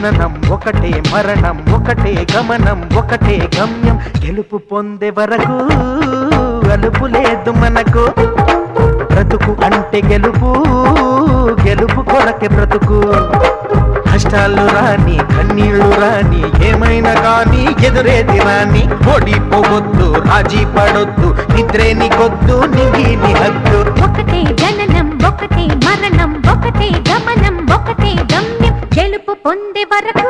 జననం ఒకటే మరణం ఒకటే గమనం ఒకటే గమ్యం గెలుపు పొందే వరకు అలుపు లేదు మనకు బ్రతుకు అంటే గెలుపు గెలుపు కొరకే బ్రతుకు కష్టాలు రాని కన్నీళ్లు రాని ఏమైనా కానీ ఎదురేది రాని ఓడిపోవద్దు రాజీ పడొద్దు నిద్రే నీకొద్దు నిగిలి హద్దు ఒకటే జననం ఒకటే మరణం ఒకటే గమనం ఒకటే గమ్యం గెలుపు పొందే వరకు